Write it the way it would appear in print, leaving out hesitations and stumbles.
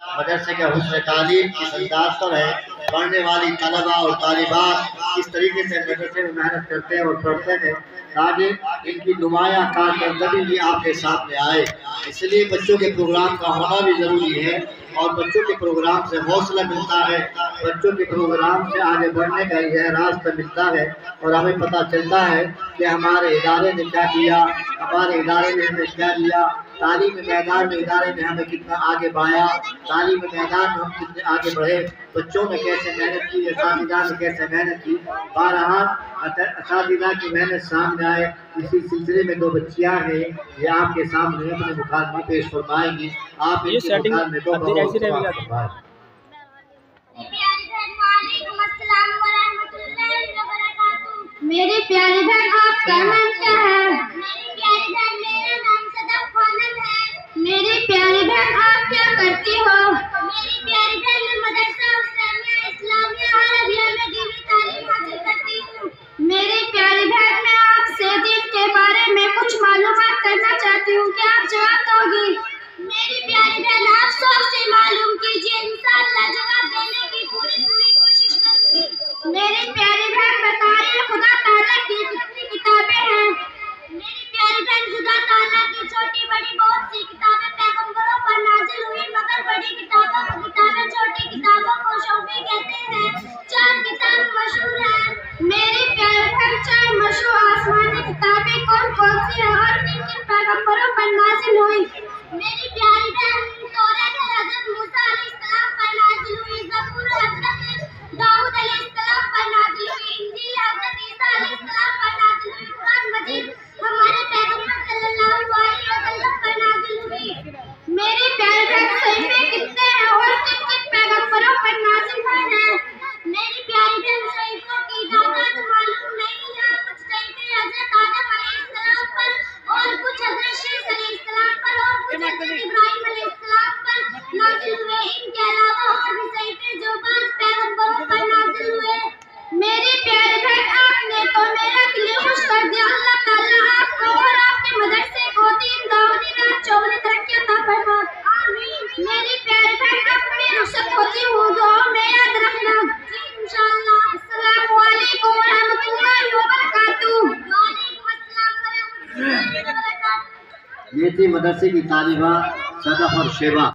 مدرسے کے حسن تعلیم کی انداز پر ہے. پڑھنے والی طلبہ اور طالبات اس طریقے سے مدرسے میں محنت کرتے ہیں اور پڑھتے ہیں تاکہ ان کی نمایاں کارکردگی بھی آپ کے سامنے آئے. اس لیے بچوں کے پروگرام کا ہونا بھی ضروری ہے اور بچوں کے پروگرام سے حوصلہ ملتا ہے, بچوں کے پروگرام سے آگے بڑھنے کا یہ راستہ ملتا ہے اور ہمیں پتہ چلتا ہے کہ ہمارے ادارے نے کیا کیا, ہمارے ادارے نے ہمیں کیا دیا, تعلیمی میدان میں ادارے نے ہمیں کتنا آگے بڑھایا, تعلیمی میدان میں ہم کتنے آگے بڑھے, بچوں نے کیسے محنت کی, اساتذہ نے کیسے محنت کی. بہرحال اساتذہ کی محنت سامنے آئے. اسی سلسلے میں دو بچیاں ہیں, یہ آپ کے سامنے اپنے مکالمہ پیش فرمائیں گی. آپ ان کے مکالمے کو بہت فرمائیں. میری پیاری بہن آپ کا نام کیا ہے؟ میری پیاری بہن میرا نام صدف خانم ہے. میری پیاری بہن آپ کیا کرتی ہو؟ میری پیاری بہن میں مدرسہ اسلامیہ اسلامیہ عربیہ میں دینی تعلیم حاصل کرتی ہوں. میری پیاری بہن میں آپ سے دین کے بارے میں کچھ معلومات کرنا چاہتی ہوں, کیا آپ جواب دو گی؟ میری پیاری بہن آپ سب سے معلوم کیجیے, انشاءاللہ جواب دینے کی پوری کوشش کروں گی. میری پیاری بہن بتائیے خدا تعالیٰ کی کتنی کتابیں ہیں؟ میری پیاری بہن خدا تعالیٰ کی چھوٹی بڑی بہت سی کتابیں پیغمبروں پر نازل ہوئی, مگر بڑی کتابیں چھوٹی کتابوں کو شعبے کہتے ہیں. 4 کتاب مشہور ہیں. میری پیاری بہن 4 مشہور آسمانی کتابیں کون کون سی ہیں اور کن کن پیغمبروں پر نازل ہوئی؟ میری پیاری بہن توریت حضرت موسیٰ علیہ السلام پر نازل ہوئی, زبور حضرت داؤد علیہ السلام پر نازل ہوئی, انجیل حضرت عیسیٰ علیہ السلام پر نازل ہوئی, قرآن مجید ہمارے پیغمبر صلی اللہ علیہ وسلم پر نازل ہوئی. میری پیاری بہن صحیفے کتنے ہیں اور کن کن پیغمبروں پر نازل ہوئے ہیں؟ میری پیاری بہن صحیفوں کی تعداد معلوم نہیں ہے. کچھ صحیفے حضرت آدم علیہ السلام پر اور کچھ حضرت شیث علیہ السلام پر اور کچھ حضرت ابراہیم علیہ السلام پر نازل ہوئے. ان کے علاوہ اور بھی صحیفے جو بعض پیغمبروں پر نازل ہوئے. میری پیاری بہن آپ نے تو میرا دل خوش کر دیا. اللہ تعالیٰ آپ کو اور آپ کے مدرسے کو دین دعوتی رات چوگنی ترقی عطا فرمائے. آمین. میری پیاری بہن اپنی رخصت ہوتی ہوں, دعا میں یاد رکھنا. جی انشاءاللہ. السلام علیکم ورحمۃ اللہ وبرکاتہ. وعلیکم السلام ورحمۃ اللہ وبرکاتہ. یہ تھی مدرسے کی طالبہ صدف اور شیبہ.